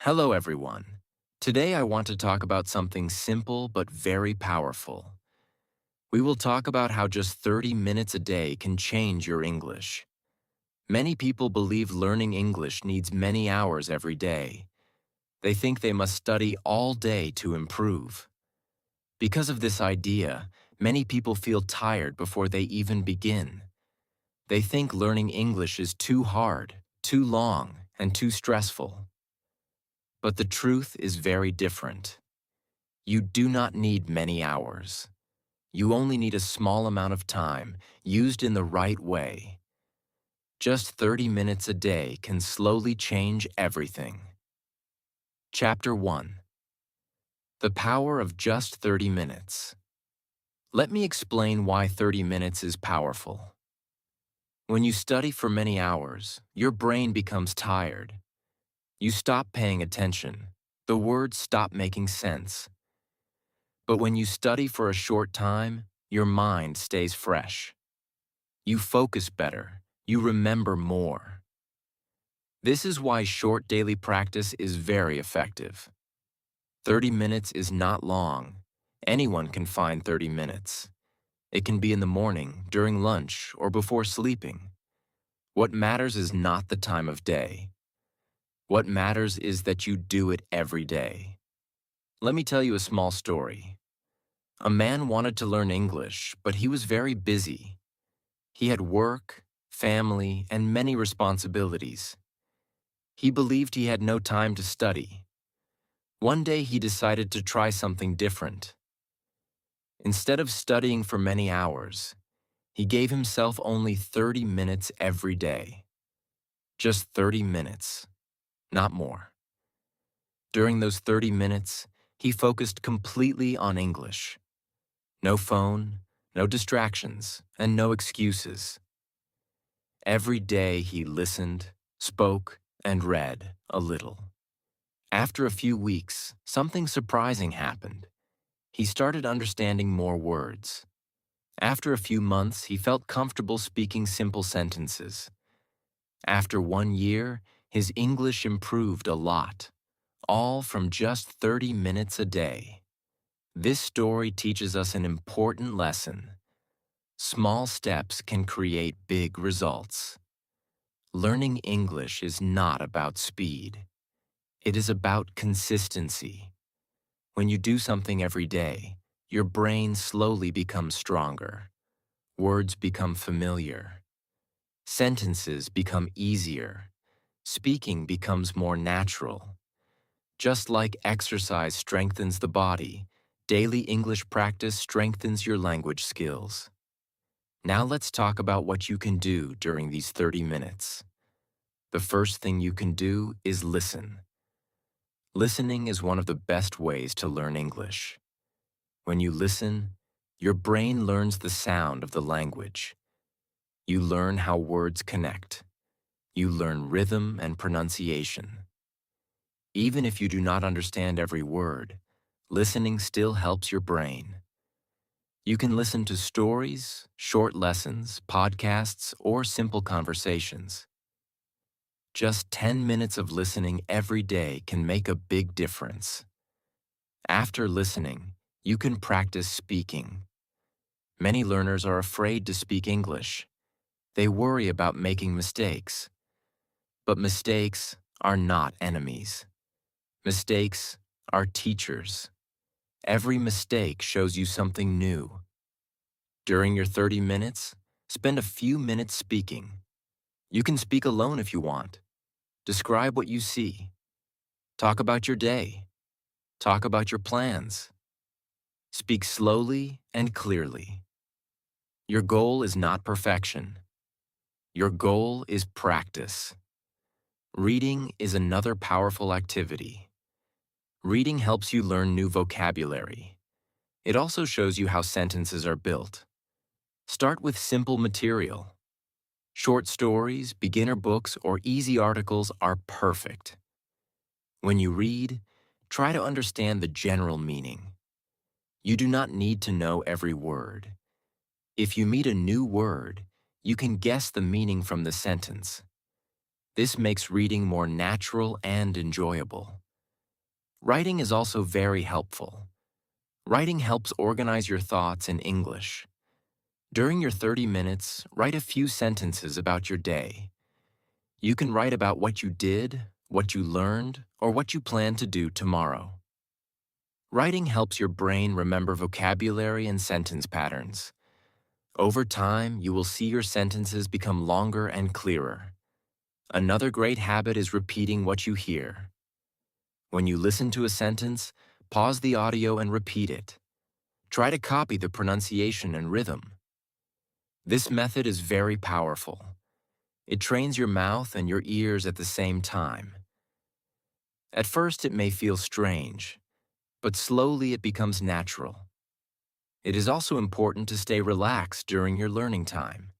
Hello, everyone. Today I want to talk about something simple but very powerful. We will talk about how just 30 minutes a day can change your English. Many people believe learning English needs many hours every day. They think they must study all day to improve. Because of this idea, many people feel tired before they even begin. They think learning English is too hard, too long, and too stressful. But the truth is very different. You do not need many hours. You only need a small amount of time, used in the right way. Just 30 minutes a day can slowly change everything. Chapter 1. The Power of Just 30 Minutes. Let me explain why 30 minutes is powerful. When you study for many hours, your brain becomes tired. You stop paying attention. The words stop making sense. But when you study for a short time, your mind stays fresh. You focus better. You remember more. This is why short daily practice is very effective. 30 minutes is not long. Anyone can find 30 minutes. It can be in the morning, during lunch, or before sleeping. What matters is not the time of day. What matters is that you do it every day. Let me tell you a small story. A man wanted to learn English, but he was very busy. He had work, family, and many responsibilities. He believed he had no time to study. One day he decided to try something different. Instead of studying for many hours, he gave himself only 30 minutes every day. Just 30 minutes, not more. During those 30 minutes, he focused completely on English. No phone, no distractions, and no excuses. Every day he listened, spoke, and read a little. After a few weeks, something surprising happened. He started understanding more words. After a few months, he felt comfortable speaking simple sentences. After 1 year, his English improved a lot, all from just 30 minutes a day. This story teaches us an important lesson. Small steps can create big results. Learning English is not about speed. It is about consistency. When you do something every day, your brain slowly becomes stronger. Words become familiar. Sentences become easier. Speaking becomes more natural. Just like exercise strengthens the body, daily English practice strengthens your language skills. Now let's talk about what you can do during these 30 minutes. The first thing you can do is listen. Listening is one of the best ways to learn English. When you listen, your brain learns the sound of the language. You learn how words connect. You learn rhythm and pronunciation. Even if you do not understand every word, listening still helps your brain. You can listen to stories, short lessons, podcasts, or simple conversations. Just 10 minutes of listening every day can make a big difference. After listening, you can practice speaking. Many learners are afraid to speak English. They worry about making mistakes. But mistakes are not enemies. Mistakes are teachers. Every mistake shows you something new. During your 30 minutes, spend a few minutes speaking. You can speak alone if you want. Describe what you see. Talk about your day. Talk about your plans. Speak slowly and clearly. Your goal is not perfection. Your goal is practice. Reading is another powerful activity. Reading helps you learn new vocabulary. It also shows you how sentences are built. Start with simple material. Short stories, beginner books, or easy articles are perfect. When you read, try to understand the general meaning. You do not need to know every word. If you meet a new word, you can guess the meaning from the sentence. This makes reading more natural and enjoyable. Writing is also very helpful. Writing helps organize your thoughts in English. During your 30 minutes, write a few sentences about your day. You can write about what you did, what you learned, or what you plan to do tomorrow. Writing helps your brain remember vocabulary and sentence patterns. Over time, you will see your sentences become longer and clearer. Another great habit is repeating what you hear. When you listen to a sentence, pause the audio and repeat it. Try to copy the pronunciation and rhythm. This method is very powerful. It trains your mouth and your ears at the same time. At first, it may feel strange, but slowly it becomes natural. It is also important to stay relaxed during your learning time.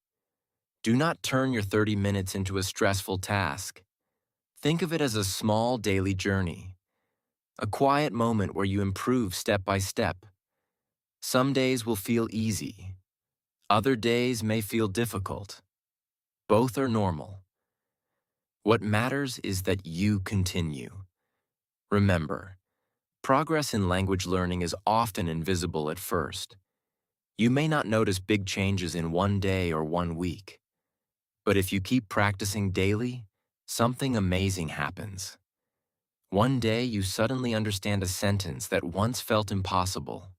Do not turn your 30 minutes into a stressful task. Think of it as a small daily journey, a quiet moment where you improve step by step. Some days will feel easy. Other days may feel difficult. Both are normal. What matters is that you continue. Remember, progress in language learning is often invisible at first. You may not notice big changes in one day or one week. But if you keep practicing daily, something amazing happens. One day you suddenly understand a sentence that once felt impossible.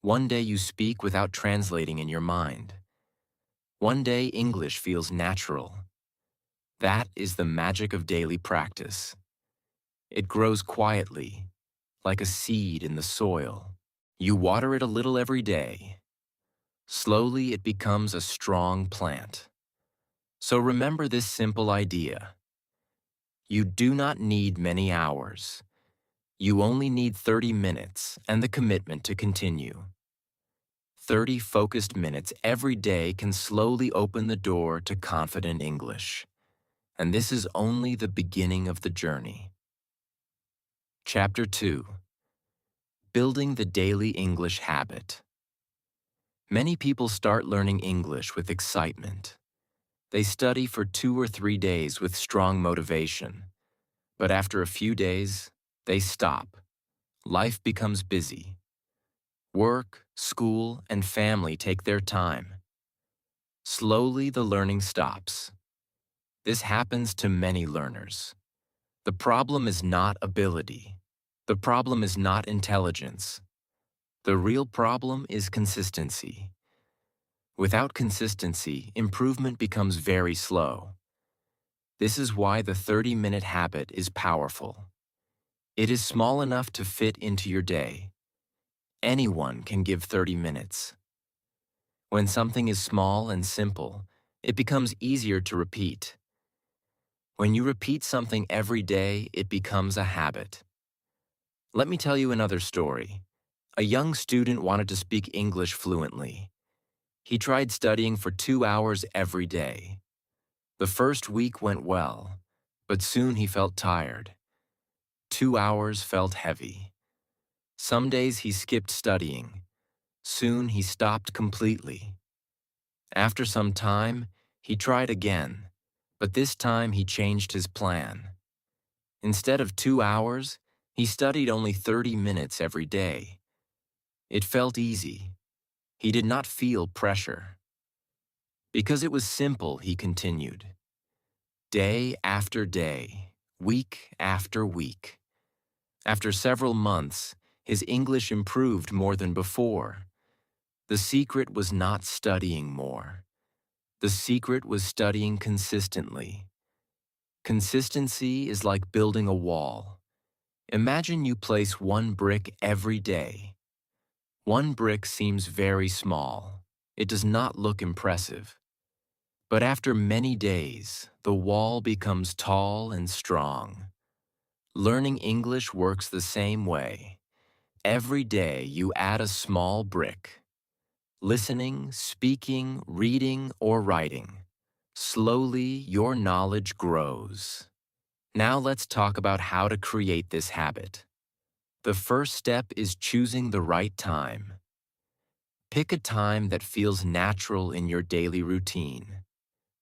One day you speak without translating in your mind. One day English feels natural. That is the magic of daily practice. It grows quietly, like a seed in the soil. You water it a little every day. Slowly it becomes a strong plant. So remember this simple idea. You do not need many hours. You only need 30 minutes and the commitment to continue. 30 focused minutes every day can slowly open the door to confident English. And this is only the beginning of the journey. Chapter 2. Building the Daily English Habit. Many people start learning English with excitement. They study for 2 or 3 days with strong motivation. But after a few days, they stop. Life becomes busy. Work, school, and family take their time. Slowly, the learning stops. This happens to many learners. The problem is not ability. The problem is not intelligence. The real problem is consistency. Without consistency, improvement becomes very slow. This is why the 30-minute habit is powerful. It is small enough to fit into your day. Anyone can give 30 minutes. When something is small and simple, it becomes easier to repeat. When you repeat something every day, it becomes a habit. Let me tell you another story. A young student wanted to speak English fluently. He tried studying for 2 hours every day. The first week went well, but soon he felt tired. 2 hours felt heavy. Some days he skipped studying. Soon he stopped completely. After some time, he tried again, but this time he changed his plan. Instead of 2 hours, he studied only 30 minutes every day. It felt easy. He did not feel pressure. Because it was simple, he continued. Day after day, week after week. After several months, his English improved more than before. The secret was not studying more. The secret was studying consistently. Consistency is like building a wall. Imagine you place one brick every day. One brick seems very small. It does not look impressive. But after many days, the wall becomes tall and strong. Learning English works the same way. Every day you add a small brick. Listening, speaking, reading, or writing. Slowly, your knowledge grows. Now let's talk about how to create this habit. The first step is choosing the right time. Pick a time that feels natural in your daily routine.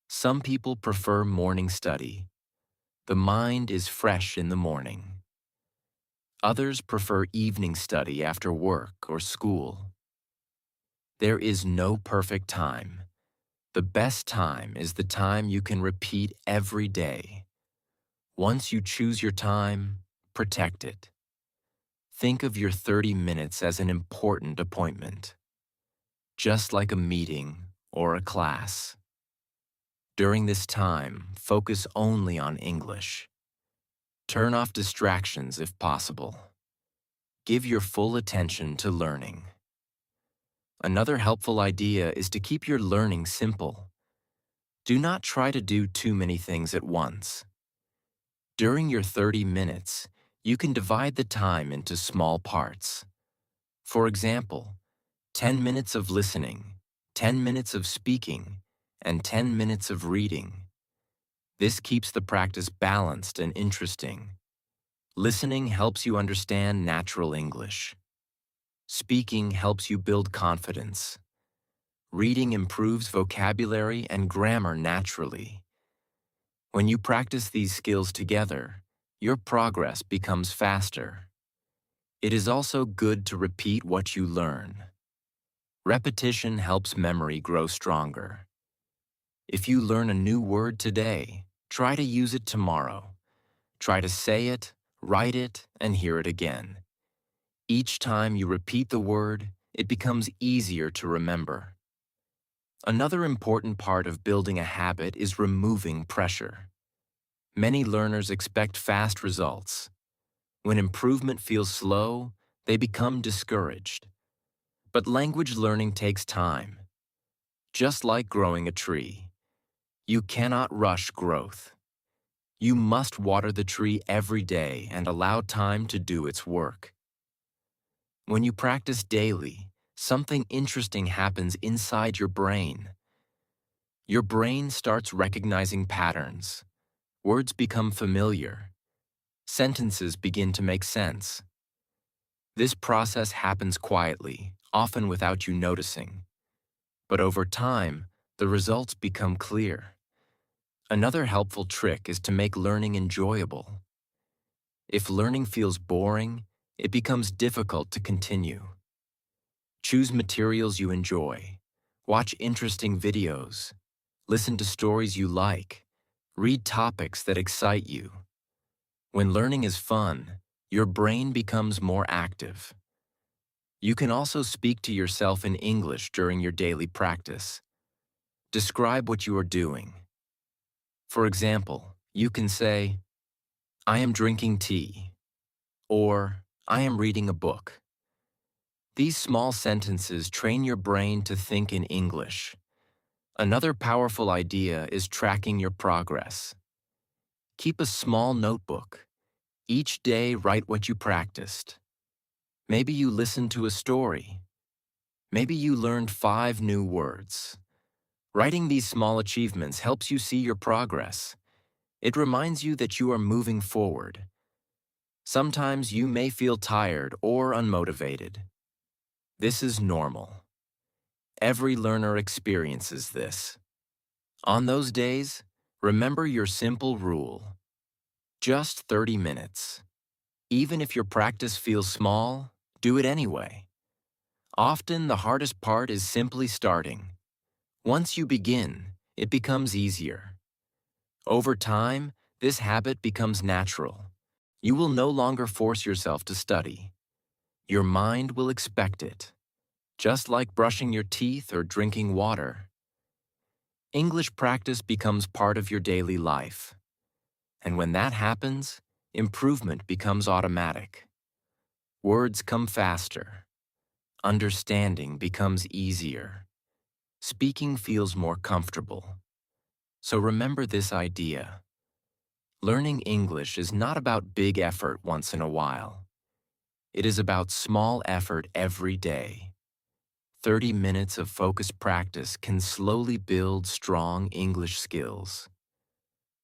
Some people prefer morning study. The mind is fresh in the morning. Others prefer evening study after work or school. There is no perfect time. The best time is the time you can repeat every day. Once you choose your time, protect it. Think of your 30 minutes as an important appointment, just like a meeting or a class. During this time, focus only on English. Turn off distractions if possible. Give your full attention to learning. Another helpful idea is to keep your learning simple. Do not try to do too many things at once. During your 30 minutes, you can divide the time into small parts. For example, 10 minutes of listening, 10 minutes of speaking, and 10 minutes of reading. This keeps the practice balanced and interesting. Listening helps you understand natural English. Speaking helps you build confidence. Reading improves vocabulary and grammar naturally. When you practice these skills together, your progress becomes faster. It is also good to repeat what you learn. Repetition helps memory grow stronger. If you learn a new word today, try to use it tomorrow. Try to say it, write it, and hear it again. Each time you repeat the word, it becomes easier to remember. Another important part of building a habit is removing pressure. Many learners expect fast results. When improvement feels slow, they become discouraged. But language learning takes time. Just like growing a tree, you cannot rush growth. You must water the tree every day and allow time to do its work. When you practice daily, something interesting happens inside your brain. Your brain starts recognizing patterns. Words become familiar. Sentences begin to make sense. This process happens quietly, often without you noticing. But over time, the results become clear. Another helpful trick is to make learning enjoyable. If learning feels boring, it becomes difficult to continue. Choose materials you enjoy. Watch interesting videos. Listen to stories you like. Read topics that excite you. When learning is fun, your brain becomes more active. You can also speak to yourself in English during your daily practice. Describe what you are doing. For example, you can say, "I am drinking tea," or "I am reading a book." These small sentences train your brain to think in English. Another powerful idea is tracking your progress. Keep a small notebook. Each day, write what you practiced. Maybe you listened to a story. Maybe you learned 5 new words. Writing these small achievements helps you see your progress. It reminds you that you are moving forward. Sometimes you may feel tired or unmotivated. This is normal. Every learner experiences this. On those days, remember your simple rule. Just 30 minutes. Even if your practice feels small, do it anyway. Often the hardest part is simply starting. Once you begin, it becomes easier. Over time, this habit becomes natural. You will no longer force yourself to study. Your mind will expect it, just like brushing your teeth or drinking water. English practice becomes part of your daily life. And when that happens, improvement becomes automatic. Words come faster. Understanding becomes easier. Speaking feels more comfortable. So remember this idea. Learning English is not about big effort once in a while. It is about small effort every day. 30 minutes of focused practice can slowly build strong English skills.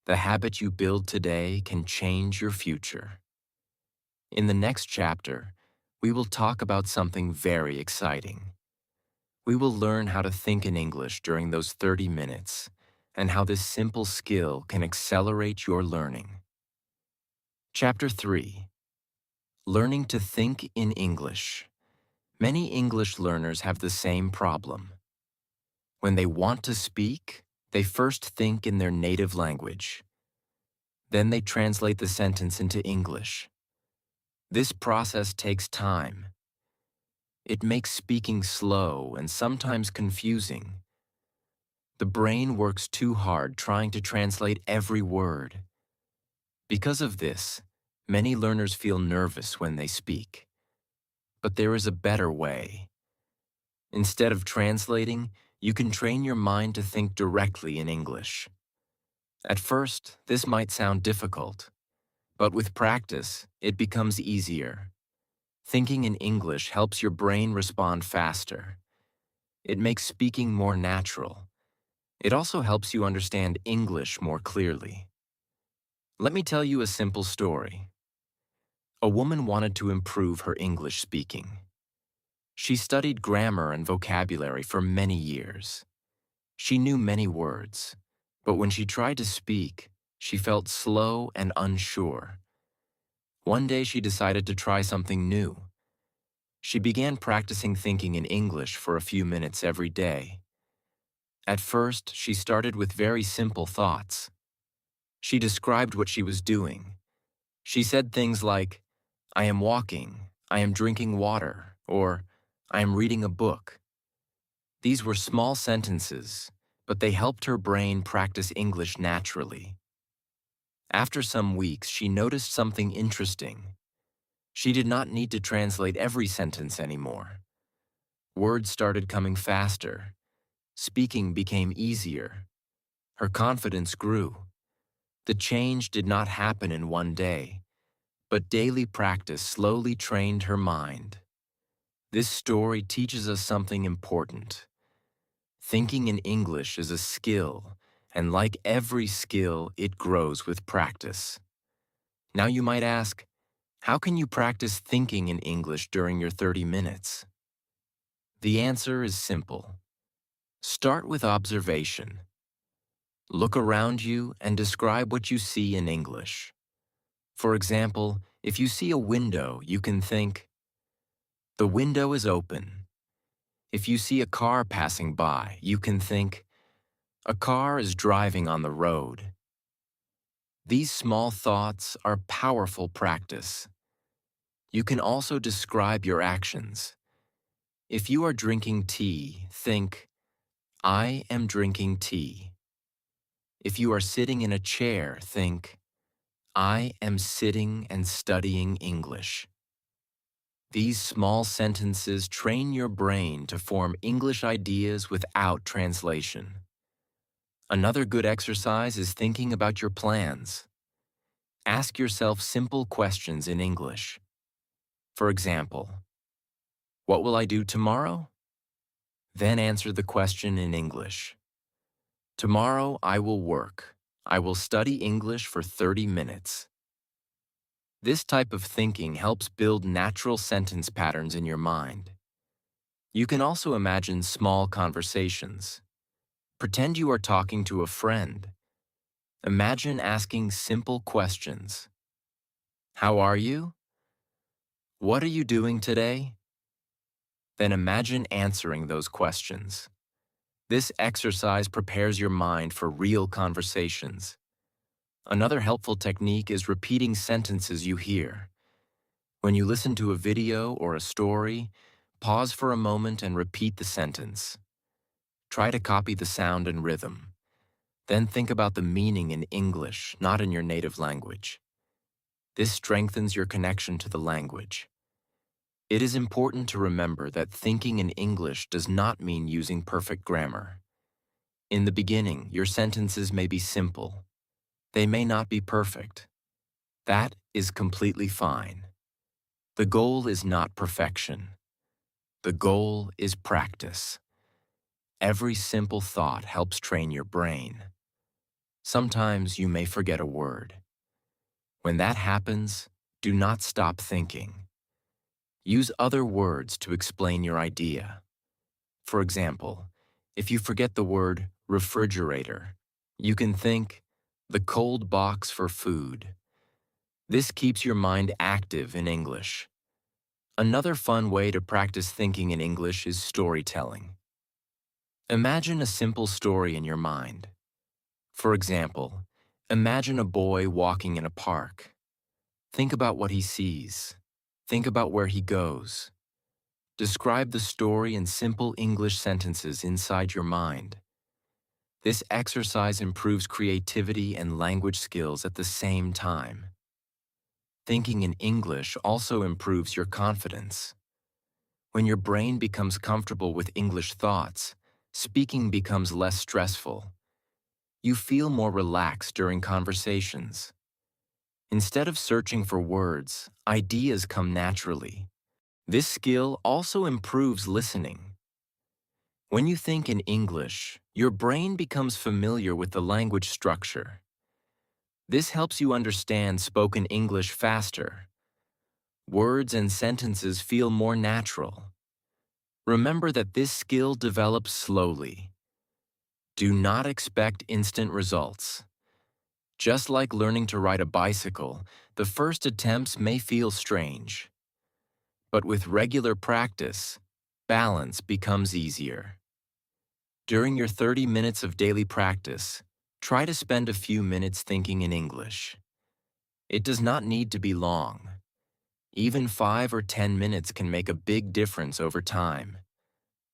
The habit you build today can change your future. In the next chapter, we will talk about something very exciting. We will learn how to think in English during those 30 minutes and how this simple skill can accelerate your learning. Chapter 3. Learning to think in English. Many English learners have the same problem. When they want to speak, they first think in their native language. Then they translate the sentence into English. This process takes time. It makes speaking slow and sometimes confusing. The brain works too hard trying to translate every word. Because of this, many learners feel nervous when they speak. But there is a better way. Instead of translating, you can train your mind to think directly in English. At first, this might sound difficult, but with practice, it becomes easier. Thinking in English helps your brain respond faster. It makes speaking more natural. It also helps you understand English more clearly. Let me tell you a simple story. A woman wanted to improve her English speaking. She studied grammar and vocabulary for many years. She knew many words, but when she tried to speak, she felt slow and unsure. One day she decided to try something new. She began practicing thinking in English for a few minutes every day. At first, she started with very simple thoughts. She described what she was doing. She said things like, "I am walking," "I am drinking water," or "I am reading a book." These were small sentences, but they helped her brain practice English naturally. After some weeks, she noticed something interesting. She did not need to translate every sentence anymore. Words started coming faster. Speaking became easier. Her confidence grew. The change did not happen in one day, but daily practice slowly trained her mind. This story teaches us something important. Thinking in English is a skill, and like every skill, it grows with practice. Now you might ask, how can you practice thinking in English during your 30 minutes? The answer is simple. Start with observation. Look around you and describe what you see in English. For example, if you see a window, you can think, "The window is open." If you see a car passing by, you can think, "A car is driving on the road." These small thoughts are powerful practice. You can also describe your actions. If you are drinking tea, think, "I am drinking tea." If you are sitting in a chair, think, "I am sitting and studying English." These small sentences train your brain to form English ideas without translation. Another good exercise is thinking about your plans. Ask yourself simple questions in English. For example, what will I do tomorrow? Then answer the question in English. Tomorrow I will work. I will study English for 30 minutes. This type of thinking helps build natural sentence patterns in your mind. You can also imagine small conversations. Pretend you are talking to a friend. Imagine asking simple questions. How are you? What are you doing today? Then imagine answering those questions. This exercise prepares your mind for real conversations. Another helpful technique is repeating sentences you hear. When you listen to a video or a story, pause for a moment and repeat the sentence. Try to copy the sound and rhythm. Then think about the meaning in English, not in your native language. This strengthens your connection to the language. It is important to remember that thinking in English does not mean using perfect grammar. In the beginning, your sentences may be simple. They may not be perfect. That is completely fine. The goal is not perfection. The goal is practice. Every simple thought helps train your brain. Sometimes you may forget a word. When that happens, do not stop thinking. Use other words to explain your idea. For example, if you forget the word refrigerator, you can think, the cold box for food. This keeps your mind active in English. Another fun way to practice thinking in English is storytelling. Imagine a simple story in your mind. For example, imagine a boy walking in a park. Think about what he sees. Think about where he goes. Describe the story in simple English sentences inside your mind. This exercise improves creativity and language skills at the same time. Thinking in English also improves your confidence. When your brain becomes comfortable with English thoughts, speaking becomes less stressful. You feel more relaxed during conversations. Instead of searching for words, ideas come naturally. This skill also improves listening. When you think in English, your brain becomes familiar with the language structure. This helps you understand spoken English faster. Words and sentences feel more natural. Remember that this skill develops slowly. Do not expect instant results. Just like learning to ride a bicycle, the first attempts may feel strange. But with regular practice, balance becomes easier. During your 30 minutes of daily practice, try to spend a few minutes thinking in English. It does not need to be long. Even 5 or 10 minutes can make a big difference over time.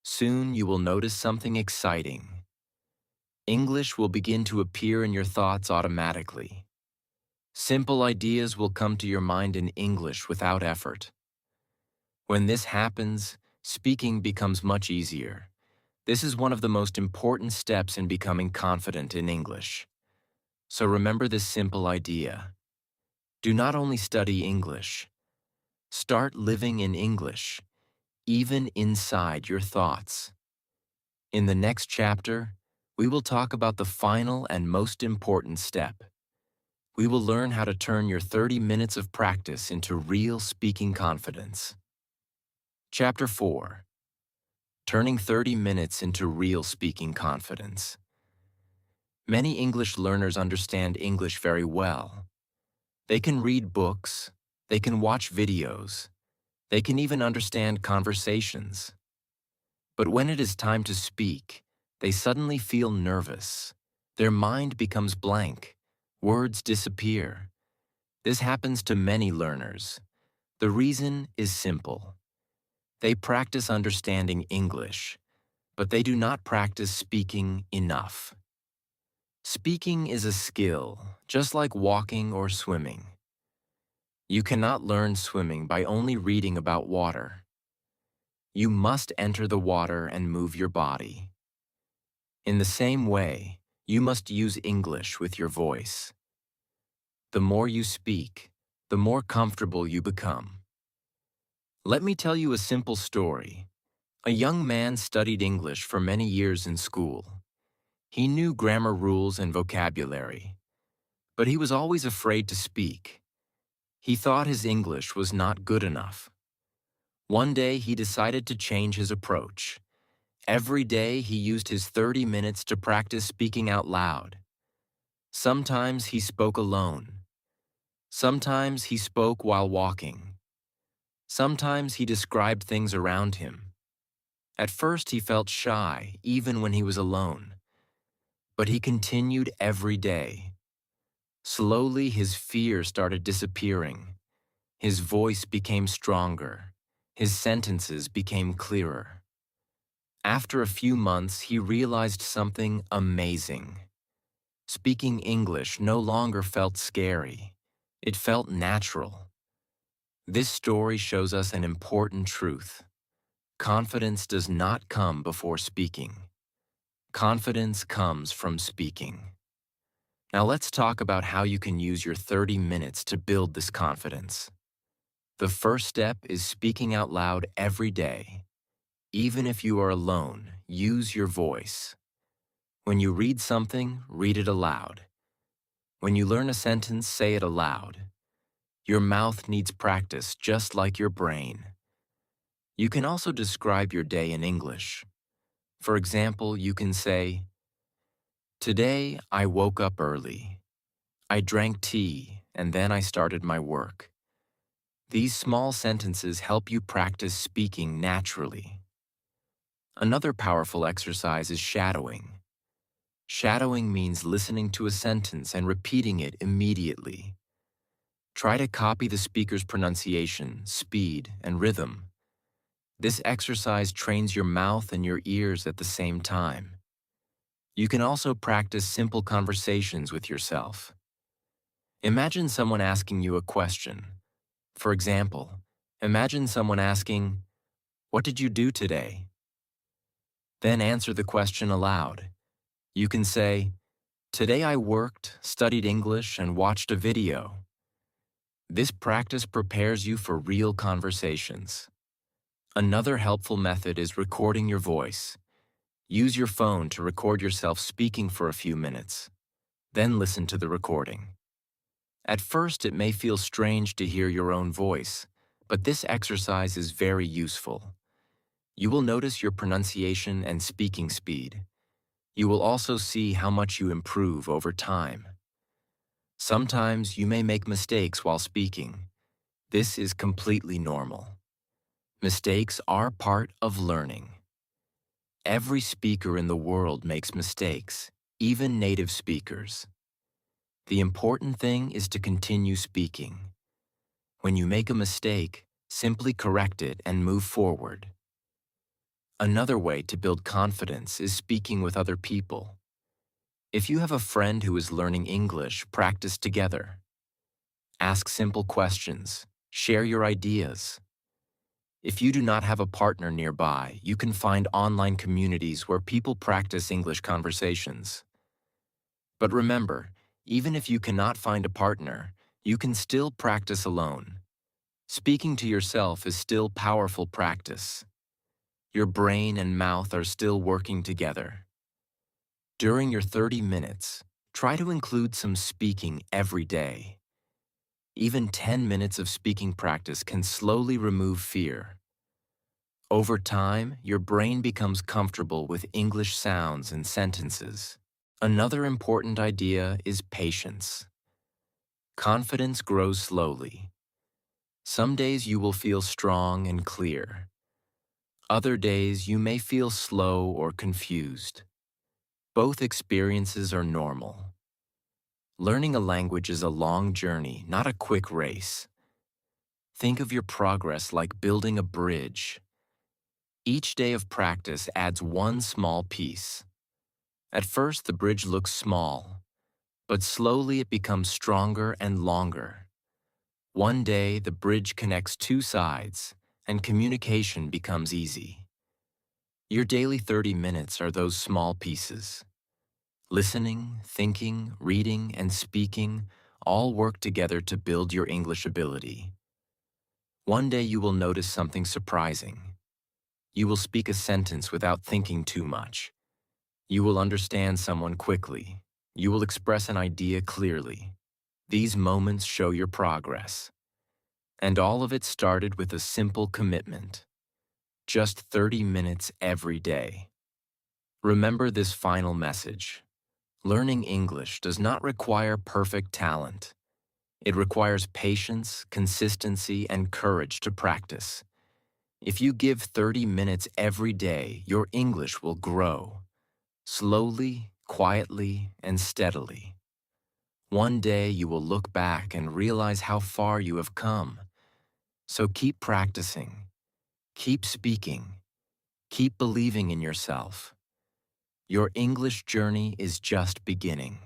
Soon you will notice something exciting. English will begin to appear in your thoughts automatically. Simple ideas will come to your mind in English without effort. When this happens, speaking becomes much easier. This is one of the most important steps in becoming confident in English. So remember this simple idea. Do not only study English. Start living in English, even inside your thoughts. In the next chapter, we will talk about the final and most important step. We will learn how to turn your 30 minutes of practice into real speaking confidence. Chapter 4. Turning 30 minutes into real speaking confidence. Many English learners understand English very well. They can read books, they can watch videos, they can even understand conversations. But when it is time to speak, they suddenly feel nervous. Their mind becomes blank. Words disappear. This happens to many learners. The reason is simple. They practice understanding English, but they do not practice speaking enough. Speaking is a skill, just like walking or swimming. You cannot learn swimming by only reading about water. You must enter the water and move your body. In the same way, you must use English with your voice. The more you speak, the more comfortable you become. Let me tell you a simple story. A young man studied English for many years in school. He knew grammar rules and vocabulary, but he was always afraid to speak. He thought his English was not good enough. One day he decided to change his approach. Every day he used his 30 minutes to practice speaking out loud. Sometimes he spoke alone. Sometimes he spoke while walking. Sometimes he described things around him. At first he felt shy, even when he was alone. But he continued every day. Slowly his fear started disappearing. His voice became stronger. His sentences became clearer. After a few months, he realized something amazing. Speaking English no longer felt scary. It felt natural. This story shows us an important truth. Confidence does not come before speaking. Confidence comes from speaking. Now let's talk about how you can use your 30 minutes to build this confidence. The first step is speaking out loud every day. Even if you are alone, use your voice. When you read something, read it aloud. When you learn a sentence, say it aloud. Your mouth needs practice just like your brain. You can also describe your day in English. For example, you can say, "Today I woke up early. I drank tea and then I started my work. These small sentences help you practice speaking naturally. Another powerful exercise is shadowing. Shadowing means listening to a sentence and repeating it immediately. Try to copy the speaker's pronunciation, speed, and rhythm. This exercise trains your mouth and your ears at the same time. You can also practice simple conversations with yourself. Imagine someone asking you a question. For example, imagine someone asking, "What did you do today?" Then answer the question aloud. You can say, "Today I worked, studied English, and watched a video." This practice prepares you for real conversations. Another helpful method is recording your voice. Use your phone to record yourself speaking for a few minutes. Then listen to the recording. At first, it may feel strange to hear your own voice, but this exercise is very useful. You will notice your pronunciation and speaking speed. You will also see how much you improve over time. Sometimes you may make mistakes while speaking. This is completely normal. Mistakes are part of learning. Every speaker in the world makes mistakes, even native speakers. The important thing is to continue speaking. When you make a mistake, simply correct it and move forward. Another way to build confidence is speaking with other people. If you have a friend who is learning English, practice together. Ask simple questions. Share your ideas. If you do not have a partner nearby, you can find online communities where people practice English conversations. But remember, even if you cannot find a partner, you can still practice alone. Speaking to yourself is still powerful practice. Your brain and mouth are still working together. During your 30 minutes, try to include some speaking every day. Even 10 minutes of speaking practice can slowly remove fear. Over time, your brain becomes comfortable with English sounds and sentences. Another important idea is patience. Confidence grows slowly. Some days you will feel strong and clear. Other days you may feel slow or confused. Both experiences are normal. Learning a language is a long journey, not a quick race. Think of your progress like building a bridge. Each day of practice adds one small piece. At first, the bridge looks small, but slowly it becomes stronger and longer. One day, the bridge connects two sides, and communication becomes easy. Your daily 30 minutes are those small pieces. Listening, thinking, reading, and speaking all work together to build your English ability. One day you will notice something surprising. You will speak a sentence without thinking too much. You will understand someone quickly. You will express an idea clearly. These moments show your progress. And all of it started with a simple commitment. Just 30 minutes every day. Remember this final message. Learning English does not require perfect talent. It requires patience, consistency, and courage to practice. If you give 30 minutes every day, your English will grow. Slowly, quietly, and steadily. One day you will look back and realize how far you have come. So keep practicing. Keep speaking. Keep believing in yourself. Your English journey is just beginning.